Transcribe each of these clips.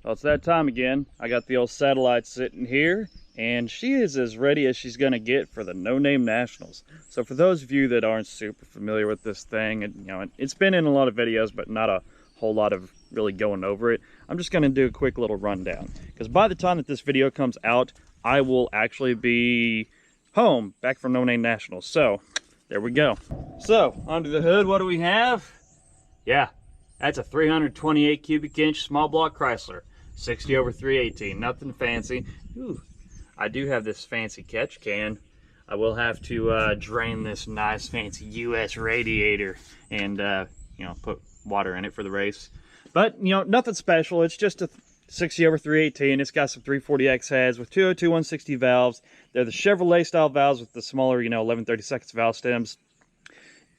Well, it's that time again. I got the old Satellite sitting here, and she is as ready as she's gonna get for the No Name Nationals. So for those of you that aren't super familiar with this thing, and it's been in a lot of videos, but not a whole lot of really going over it, I'm just gonna do a quick little rundown. Because by the time that this video comes out, I will actually be home, back from No Name Nationals. So there we go. So under the hood, what do we have? Yeah, that's a 328 cubic inch small block Chrysler. 60 over 318, nothing fancy. Ooh, I do have this fancy catch can. I will have to drain this nice fancy US radiator and put water in it for the race. But nothing special. It's just a 60 over 318. It's got some 340X heads with 202 160 valves. They're the Chevrolet style valves with the smaller 11/32 valve stems.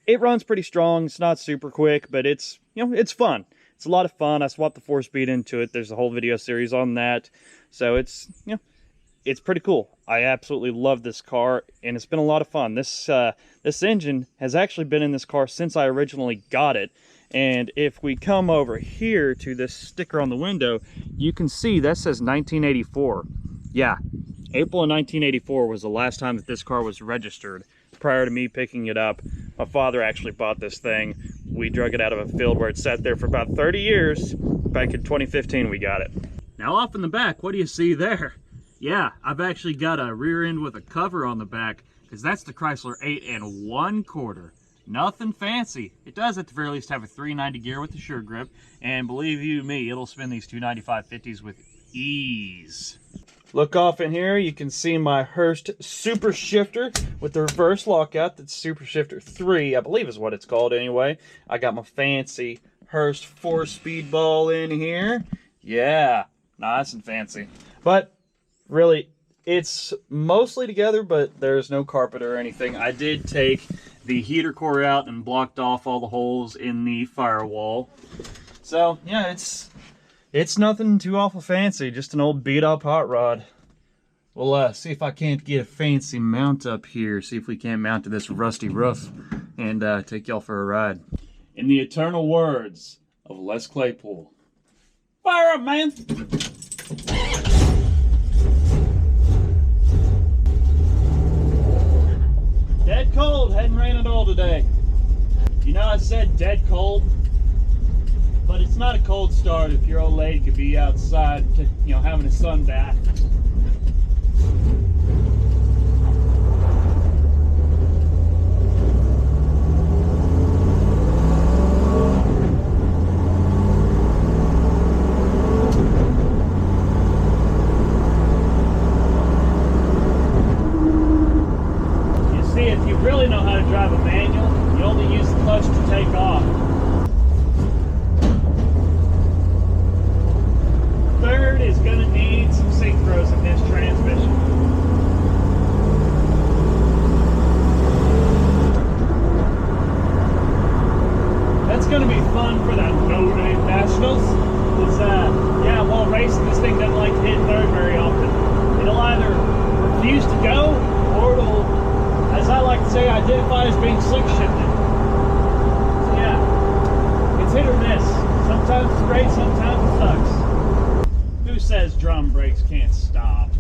It runs pretty strong. It's not super quick, but it's it's fun. It's a lot of fun. I swapped the 4-speed into it. There's a whole video series on that. So it's it's pretty cool. I absolutely love this car, and it's been a lot of fun. This engine has actually been in this car since I originally got it. And if we come over here to this sticker on the window, you can see that says 1984. Yeah, April of 1984 was the last time that this car was registered. Prior to me picking it up, my father actually bought this thing. We drug it out of a field where it sat there for about 30 years. Back in 2015 we got it. Now off in the back, what do you see there? Yeah, I've actually got a rear end with a cover on the back, because that's the Chrysler 8 1/4. Nothing fancy. It does at the very least have a 390 gear with the sure grip, and believe you me, it'll spin these 295/50s with ease. Look off in here, you can see my Hurst Super Shifter with the reverse lockout. That's Super Shifter 3, I believe is what it's called anyway. I got my fancy Hurst 4-speed ball in here. Yeah, nice and fancy. But really, it's mostly together, but there's no carpet or anything. I did take the heater core out and blocked off all the holes in the firewall. So yeah, it's nothing too awful fancy, just an old beat up hot rod. We'll see if I can't get a fancy mount up here, see if we can't mount to this rusty roof and take y'all for a ride. In the eternal words of Les Claypool, fire up, man! Dead cold, hadn't rained at all today. I said dead cold, but it's not a cold start if your old lady could be outside, having a sun bath. You see, if you really know how to drive a manual, you only use the clutch to take off. Third is going to need some synchros in this transmission. That's going to be fun for that No Name Nationals. Because, yeah, while racing, this thing doesn't like to hit third very often. It'll either refuse to go, or it'll, as I like to say, identify as being slick shifted. So, yeah, it's hit or miss. Sometimes it's great, sometimes it sucks. Who says drum brakes can't stop?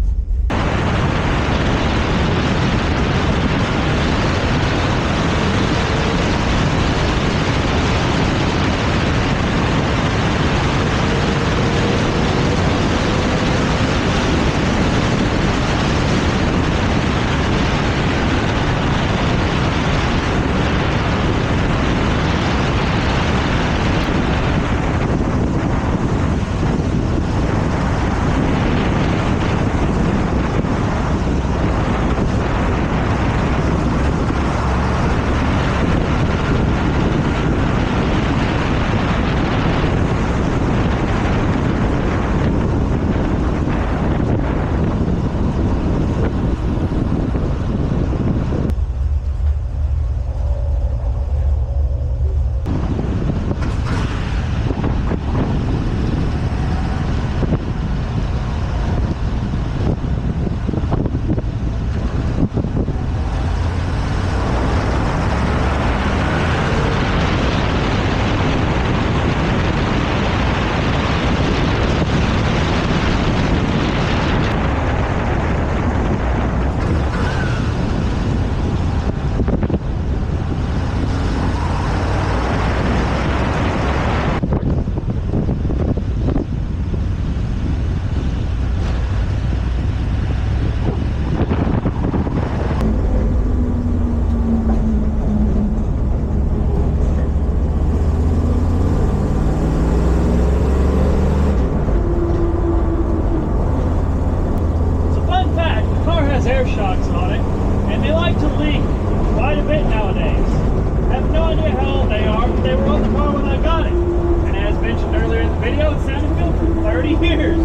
video, it sounded good for 30 years.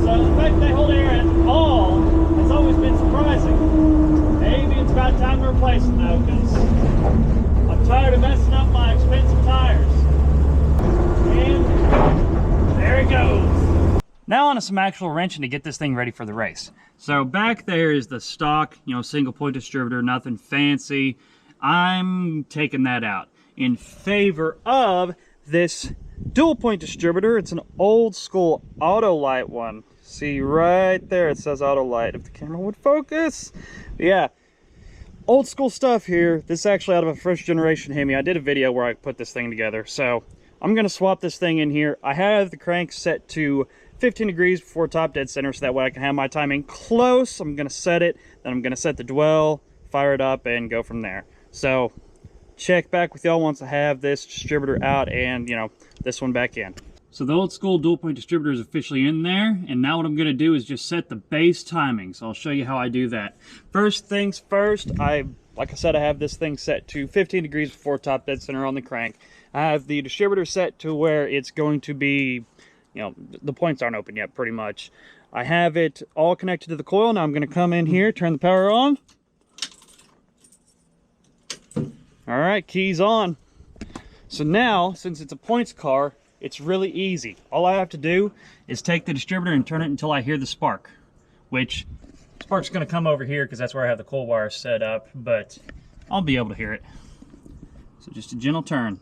So the fact they hold air at all has always been surprising. Maybe it's about time to replace them though, because I'm tired of messing up my expensive tires. And there it goes. Now on to some actual wrenching to get this thing ready for the race. So back there is the stock, single point distributor, nothing fancy. I'm taking that out in favor of this dual point distributor. It's an old school Autolite one. See right there, it says Autolite. If the camera would focus. Yeah, old school stuff here. This is actually out of a first generation Hemi. I did a video where I put this thing together. So I'm gonna swap this thing in here. I have the crank set to 15 degrees before top dead center, so that way I can have my timing close. I'm gonna set it, then I'm gonna set the dwell, fire it up, and go from there. So check back with y'all once I have this distributor out and this one back in. So the old school dual point distributor is officially in there, and now what I'm gonna do is just set the base timing. So I'll show you how I do that. First things first, like I said, I have this thing set to 15 degrees before top dead center on the crank. I have the distributor set to where it's going to be, the points aren't open yet, pretty much. I have it all connected to the coil. Now I'm going to come in here, turn the power on. All right, keys on. So now, since it's a points car, it's really easy. All I have to do is take the distributor and turn it until I hear the spark, which spark's going to come over here because that's where I have the coil wire set up, but I'll be able to hear it. So just a gentle turn.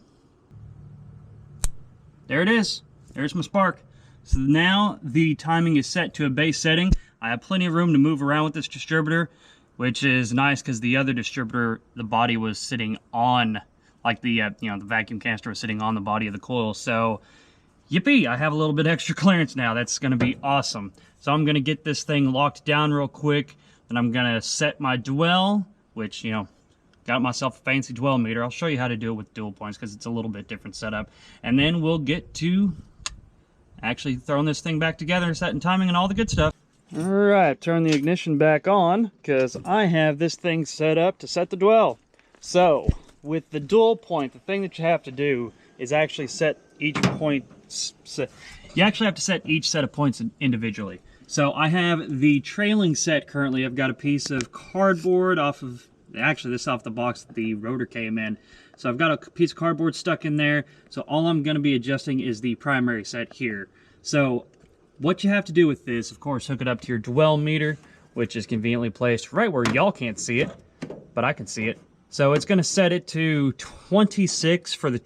There it is. There's my spark. So now the timing is set to a base setting. I have plenty of room to move around with this distributor, which is nice because the other distributor, the body was sitting on, like the vacuum canister was sitting on the body of the coil. So yippee, I have a little bit extra clearance now. That's going to be awesome. So I'm going to get this thing locked down real quick. Then I'm going to set my dwell, which, got myself a fancy dwell meter. I'll show you how to do it with dual points because it's a little bit different setup. And then we'll get to actually throwing this thing back together, setting timing and all the good stuff. All right, turn the ignition back on because I have this thing set up to set the dwell. So with the dual point, the thing that you have to do is actually set each point. You actually have to set each set of points individually. So I have the trailing set currently. I've got a piece of cardboard off of, actually this is off the box that the rotor came in. So I've got a piece of cardboard stuck in there. So all I'm going to be adjusting is the primary set here. So what you have to do with this, of course, hook it up to your dwell meter, which is conveniently placed right where y'all can't see it, but I can see it. So it's going to set it to 26 for the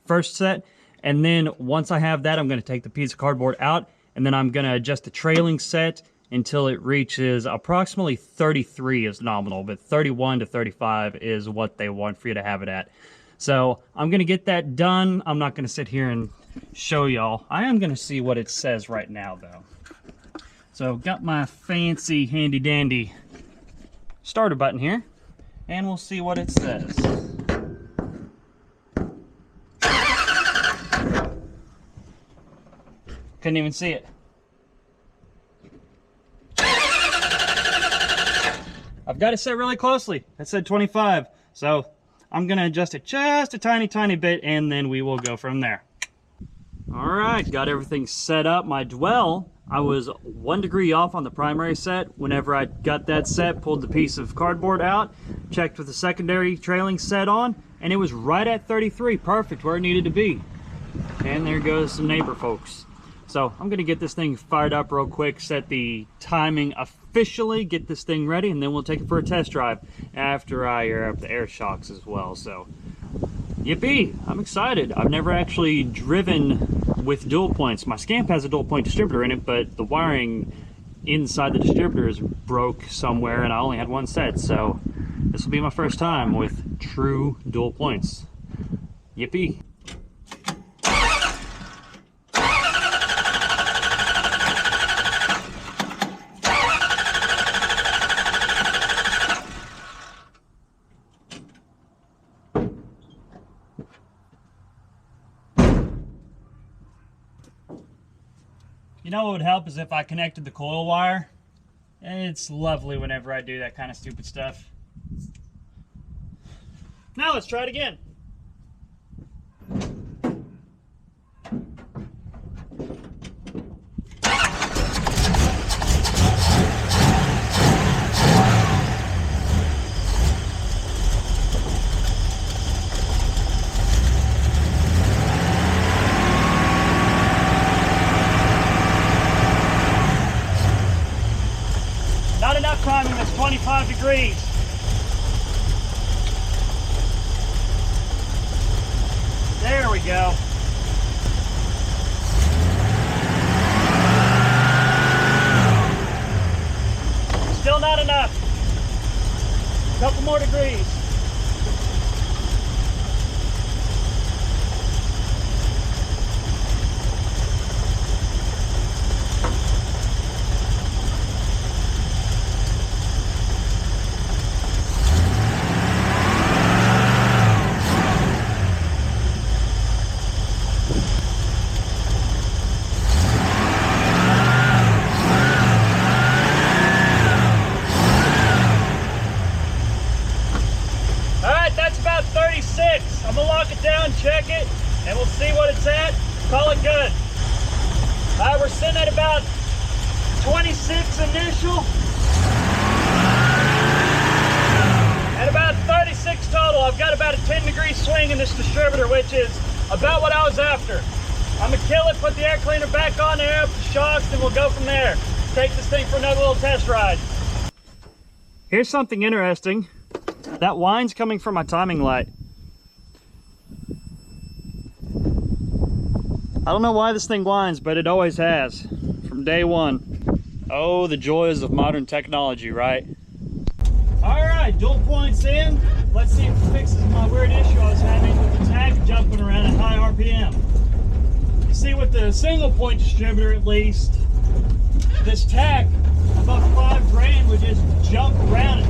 first set. And then once I have that, I'm going to take the piece of cardboard out, and then I'm going to adjust the trailing set until it reaches approximately 33 is nominal, but 31 to 35 is what they want for you to have it at. So I'm going to get that done. I'm not going to sit here and show y'all. I am going to see what it says right now, though. So got my fancy handy dandy starter button here, and we'll see what it says. Couldn't even see it. I've got it set really closely. It said 25. So I'm going to adjust it just a tiny bit, and then we will go from there. All right, got everything set up. My dwell, I was 1 degree off on the primary set. Whenever I got that set, pulled the piece of cardboard out, checked with the secondary trailing set on, and it was right at 33. Perfect, where it needed to be. And there goes some neighbor folks. So I'm going to get this thing fired up real quick, set the timing officially, get this thing ready, and then we'll take it for a test drive after I air up the air shocks as well. So yippee, I'm excited. I've never actually driven with dual points. My Scamp has a dual point distributor in it, but the wiring inside the distributor is broke somewhere, and I only had one set. So this will be my first time with true dual points. Yippee. You know what would help is if I connected the coil wire. It's lovely whenever I do that kind of stupid stuff. Now let's try it again. 95 degrees. There we go. Still not enough. A couple more degrees. I'm gonna lock it down, check it, and we'll see what it's at. Call it good. All right, we're sitting at about 26 initial. At about 36 total. I've got about a 10-degree swing in this distributor, which is about what I was after. I'm gonna kill it, put the air cleaner back on there, up the shocks, and we'll go from there. Take this thing for another little test ride. Here's something interesting. That whine's coming from my timing light. I don't know why this thing whines, but it always has, from day one. Oh, the joys of modern technology, right? All right, dual points in. Let's see if it fixes my weird issue I was having with the tach jumping around at high RPM. You see, with the single point distributor at least, this tach above 5 grand would just jump around it.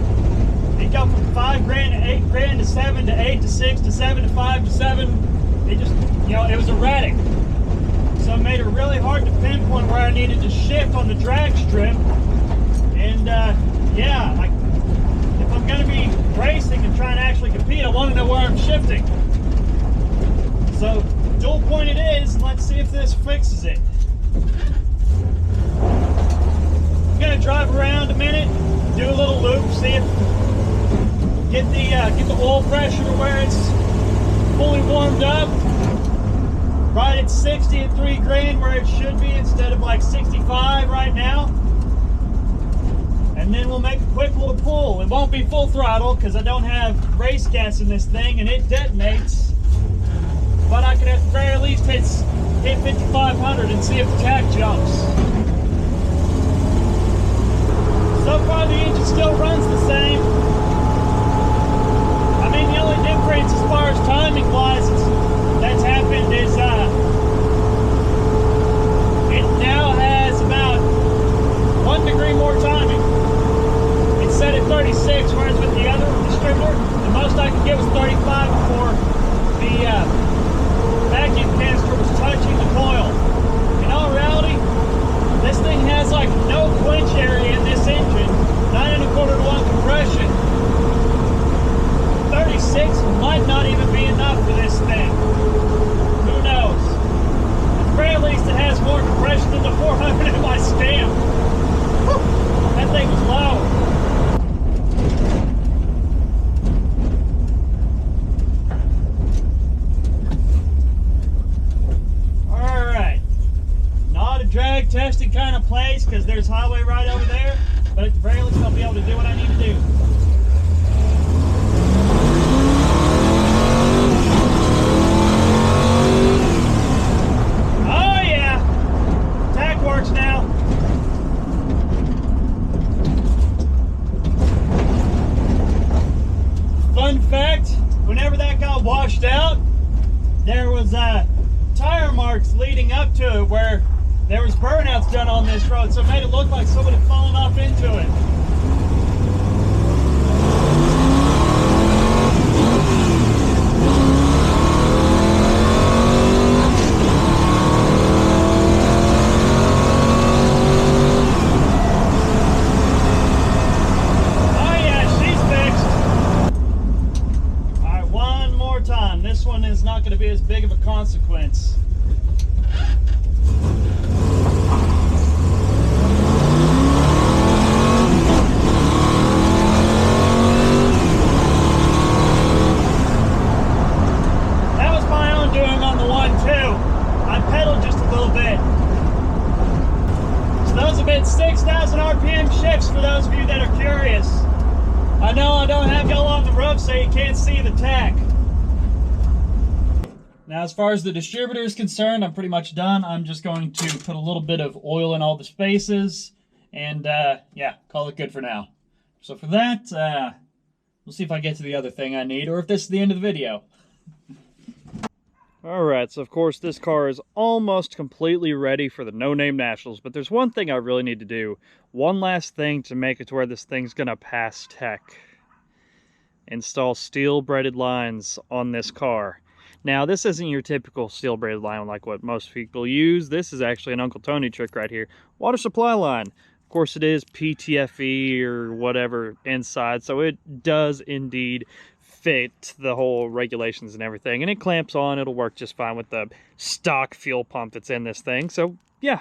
It'd go from 5 grand to 8 grand to 7 to 8 to 6 to 7 to 5 to 7. It just, you know, it was erratic. So it made it really hard to pinpoint where I needed to shift on the drag strip. And yeah, like, if I'm gonna be racing and trying to actually compete, I want to know where I'm shifting. So dual point it is. Let's see if this fixes it. I'm gonna drive around a minute, do a little loop, see if get the oil pressure to where it's fully warmed up. Right at 60 at 3 grand where it should be instead of like 65 right now. And then we'll make a quick little pull. It won't be full throttle because I don't have race gas in this thing and it detonates. But I can at the very least hit 5,500 and see if the tach jumps. So far the engine still runs the same. I mean, the only difference as far as timing wise that's happened is it now has about 1 degree more timing. It's set at 36, whereas with the other distributor, the most I could get was 35 before the vacuum canister was touching the coil. In all reality, this thing has like no quench area in this engine, 9 1/4 to 1 compression. 36 might not even be enough for this thing. Who knows? At the very least, it has more compression than the 400 in my stamp. Whew, that thing was low. All right. Not a drag testing kind of place because there's highway right over there, but at the very least, I'll be able to do what I need to do. Works now. Fun fact, whenever that got washed out, there was tire marks leading up to it where there was burnouts done on this road, so it made it look like somebody had fallen off into it. This one is not going to be as big of a consequence. That was my own doing on the one too. I pedaled just a little bit. So those have been 6,000 RPM shifts for those of you that are curious. I know I don't have y'all on the roof so you can't see the tack. Now, as far as the distributor is concerned, I'm pretty much done. I'm just going to put a little bit of oil in all the spaces and yeah, call it good for now. So for that, we'll see if I get to the other thing I need or if this is the end of the video. Alright, so of course this car is almost completely ready for the No Name Nationals, but there's one thing I really need to do. One last thing to make it to where this thing's gonna pass tech. Install steel braided lines on this car. Now, this isn't your typical steel braided line like what most people use. This is actually an Uncle Tony trick right here. Water supply line. Of course, it is PTFE or whatever inside, so it does indeed fit the whole regulations and everything. And it clamps on. It'll work just fine with the stock fuel pump that's in this thing. So, yeah,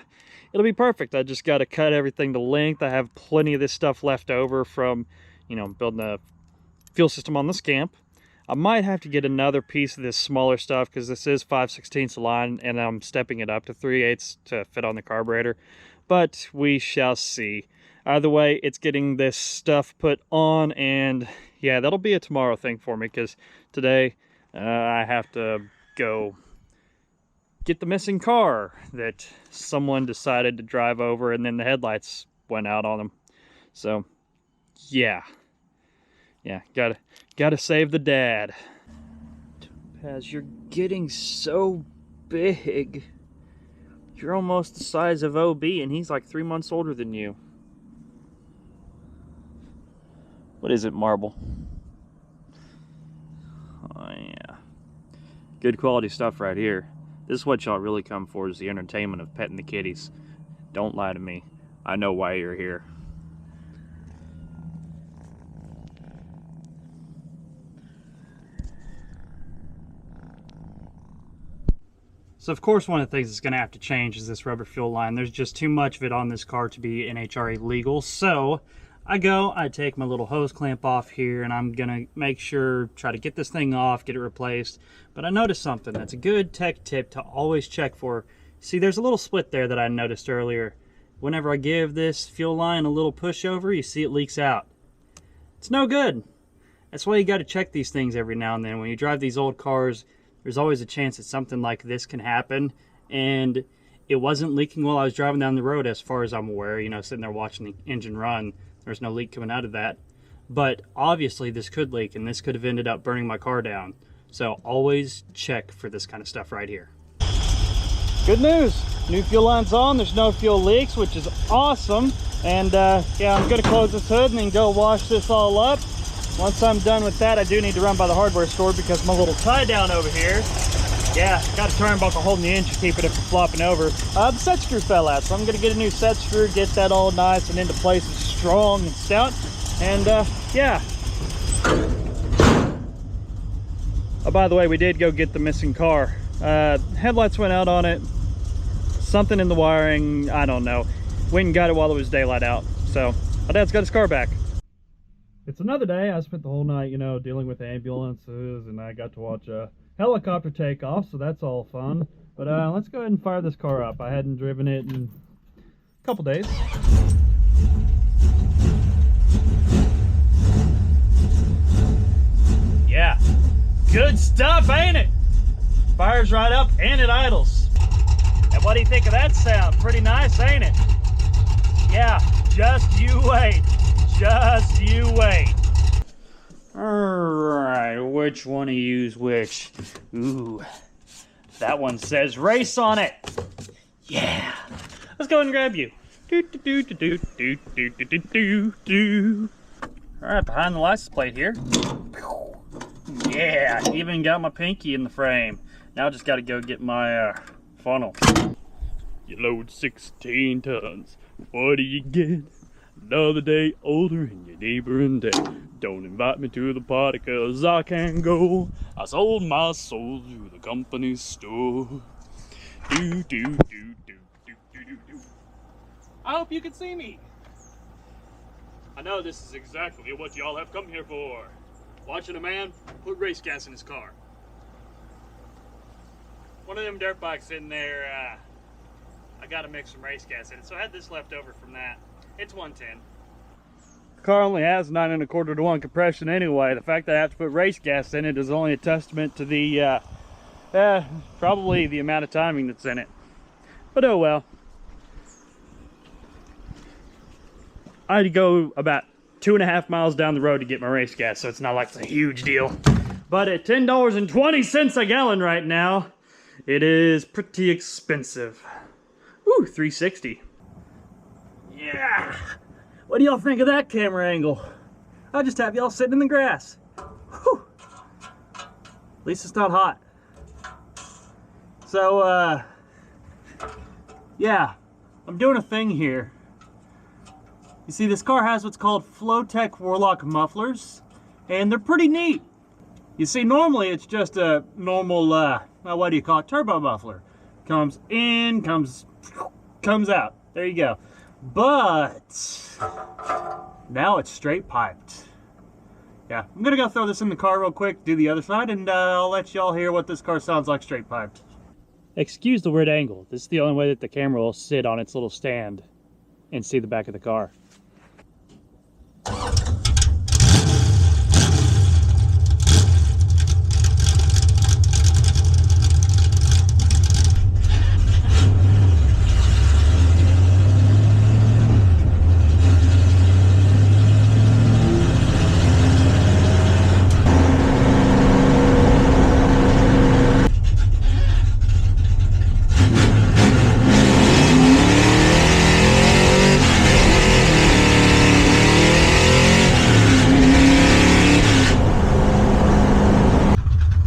it'll be perfect. I just got to cut everything to length. I have plenty of this stuff left over from, you know, building a fuel system on the Scamp. I might have to get another piece of this smaller stuff because this is 5/16 line and I'm stepping it up to 3/8 to fit on the carburetor, but we shall see. Either way, it's getting this stuff put on, and yeah, that'll be a tomorrow thing for me because today I have to go get the missing car that someone decided to drive over and then the headlights went out on them. So yeah, gotta save the dad. Topaz, you're getting so big. You're almost the size of OB, and he's like 3 months older than you. What is it, Marble? Oh yeah, good quality stuff right here. This is what y'all really come for, is the entertainment of petting the kitties. Don't lie to me. I know why you're here. So of course one of the things that's going to have to change is this rubber fuel line. There's just too much of it on this car to be NHRA legal. So I take my little hose clamp off here and I'm going to make sure, try to get this thing off, get it replaced. But I noticed something that's a good tech tip to always check for. See, there's a little split there that I noticed earlier. Whenever I give this fuel line a little pushover, you see it leaks out. It's no good. That's why you got to check these things every now and then. When you drive these old cars, there's always a chance that something like this can happen, and it wasn't leaking while I was driving down the road as far as I'm aware, you know, sitting there watching the engine run. There's no leak coming out of that, but obviously this could leak and this could have ended up burning my car down. So always check for this kind of stuff right here. Good news, new fuel line's on, there's no fuel leaks, which is awesome. And yeah, I'm gonna close this hood and then go wash this all up. Once I'm done with that, I do need to run by the hardware store because my little tie down over here, yeah, got a turnbuckle holding the engine, keeping it from flopping over. The set screw fell out, so I'm gonna get a new set screw, get that all nice and into place, and strong and stout. And yeah. Oh, by the way, we did go get the missing car. Headlights went out on it. Something in the wiring, I don't know. Went and got it while it was daylight out. So my dad's got his car back. It's another day. I spent the whole night, you know, dealing with ambulances, and I got to watch a helicopter take off, so that's all fun. But let's go ahead and fire this car up. I hadn't driven it in a couple days. Yeah, good stuff, ain't it? Fires right up and it idles. And what do you think of that sound? Pretty nice, ain't it? Yeah, just you wait. Just you wait. Alright, which one of you's which? Ooh, that one says race on it. Yeah. Let's go ahead and grab you. Alright, behind the license plate here. Yeah, even got my pinky in the frame. Now I just gotta go get my funnel. You load 16 tons. What do you get? Another day older and your neighbor and dead. Don't invite me to the party cause I can't go. I sold my soul to the company store. Do, do, do, do, do, do, do, do. I hope you can see me. I know this is exactly what y'all have come here for. Watching a man put race gas in his car. One of them dirt bikes in there, I gotta mix some race gas in it. So I had this left over from that. It's 110. car only has 9 1/4 to 1 compression anyway. The fact that I have to put race gas in it is only a testament to the probably the amount of timing that's in it. But oh well. I had to go about 2.5 miles down the road to get my race gas, so it's not like it's a huge deal. But at $10.20 a gallon right now, it is pretty expensive. Ooh, 360. Yeah. What do y'all think of that camera angle? I'll just have y'all sitting in the grass. Whew. At least it's not hot. So, yeah, I'm doing a thing here. You see, this car has what's called Flowtech Warlock mufflers, and they're pretty neat. You see, normally it's just a normal, what do you call it, turbo muffler. Comes in, comes out. There you go. But now it's straight piped. Yeah, I'm gonna go throw this in the car real quick, do the other side, and I'll let y'all hear what this car sounds like straight piped. Excuse the weird angle. This is the only way that the camera will sit on its little stand and see the back of the car.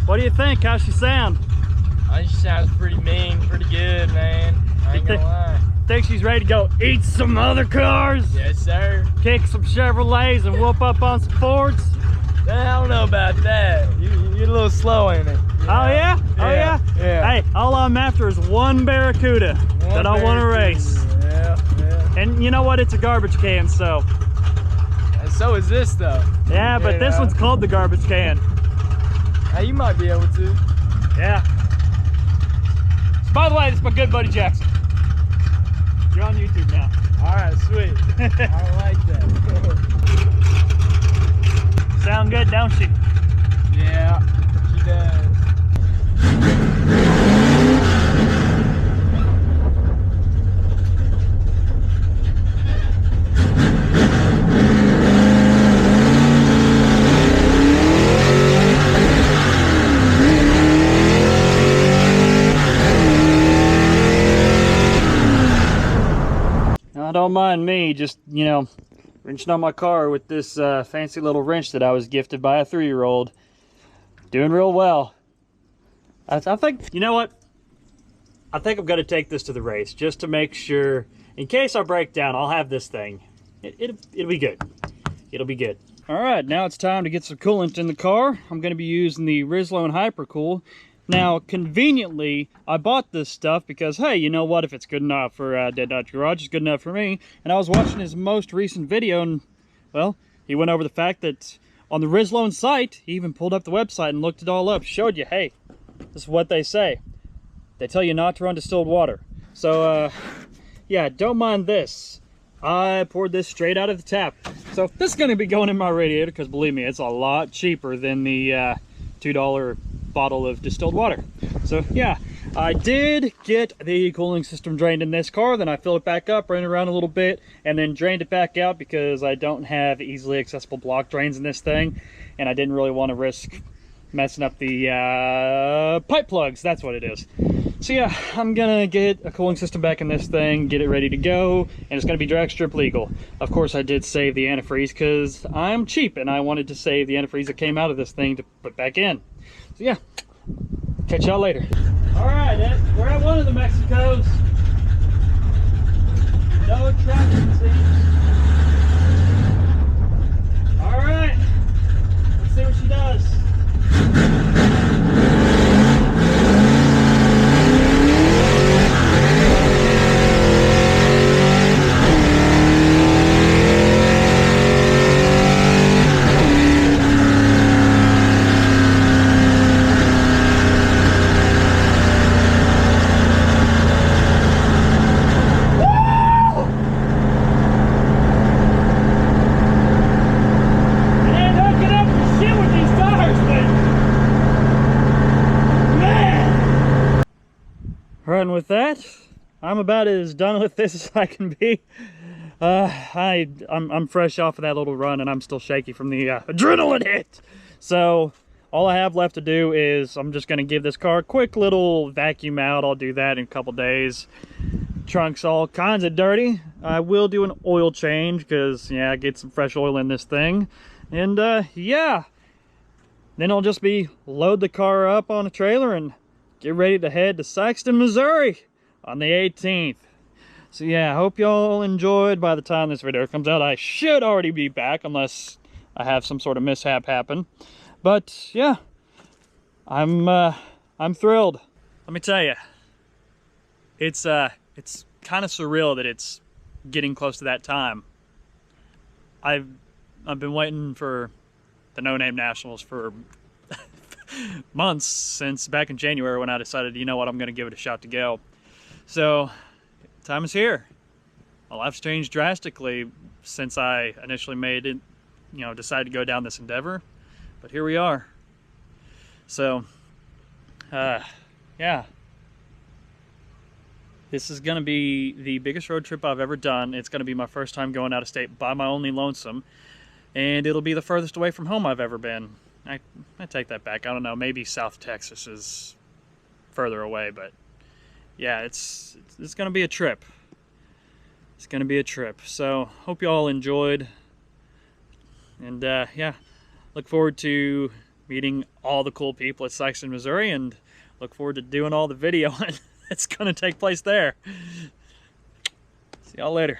What do you think? How's she sound? She sounds pretty mean, pretty good, man. I ain't gonna lie. Think she's ready to go eat some other cars? Yes, sir. Kick some Chevrolets and whoop up on some Fords? I don't know about that. You're a little slow, ain't it? Oh yeah? Oh yeah? Yeah. Hey, all I'm after is one Barracuda that I want to race. Yeah. And you know what? It's a garbage can, so. And so is this, though. Yeah, but this one's called the garbage can. Hey, you might be able to. Yeah. So, by the way, this is my good buddy Jackson. You're on YouTube now. All right, sweet. I like that. Sound good, don't she? Yeah, she does. Don't mind me just, you know, wrenching on my car with this fancy little wrench that I was gifted by a 3-year-old. Doing real well. I think, you know what? I think I'm going to take this to the race just to make sure, in case I break down, I'll have this thing. It'll be good. It'll be good. All right, now it's time to get some coolant in the car. I'm going to be using the Rizlone Hypercool. Now, conveniently, I bought this stuff because, hey, you know what? If it's good enough for Dead Dodge Garage, it's good enough for me. And I was watching his most recent video, and, well, he went over the fact that on the Rizlone site, he even pulled up the website and looked it all up, showed you, hey, this is what they say. They tell you not to run distilled water. So, yeah, don't mind this. I poured this straight out of the tap. So this is going to be going in my radiator because, believe me, it's a lot cheaper than the $2 bottle of distilled water. So yeah, I did get the cooling system drained in this car, then I filled it back up, ran it around a little bit, and then drained it back out because I don't have easily accessible block drains in this thing, and I didn't really want to risk messing up the pipe plugs. That's what it is. So yeah, I'm gonna get a cooling system back in this thing, get it ready to go, and it's gonna be drag strip legal. Of course, I did save the antifreeze because I'm cheap and I wanted to save the antifreeze that came out of this thing to put back in. So yeah, catch y'all later. All right, we're at one of the Mexicos. No traffic, it seems. All right, let's see what she does. And with that, I'm about as done with this as I can be. I'm fresh off of that little run, and I'm still shaky from the adrenaline hit. So all I have left to do is I'm just going to give this car a quick little vacuum out. I'll do that in a couple days. Trunk's all kinds of dirty. I will do an oil change because, yeah, get some fresh oil in this thing. And yeah, then I'll just be load the car up on a trailer and get ready to head to Sikeston, Missouri on the 18th. So yeah, I hope y'all enjoyed. By the time this video comes out, I should already be back unless I have some sort of mishap happen. But yeah, I'm thrilled. Let me tell you, it's kind of surreal that it's getting close to that time. I've been waiting for the No Name Nationals for months, since back in January when I decided, you know what, I'm going to give it a shot to go. So time is here. My life's changed drastically since I initially made it, you know, decided to go down this endeavor. But here we are. So, yeah. This is going to be the biggest road trip I've ever done. It's going to be my first time going out of state by my only lonesome. And it'll be the furthest away from home I've ever been. I take that back. I don't know, maybe South Texas is further away, but yeah, it's going to be a trip. It's going to be a trip. So, hope you all enjoyed. And yeah, look forward to meeting all the cool people at Sikeston, Missouri, and look forward to doing all the video that's going to take place there. See y'all later.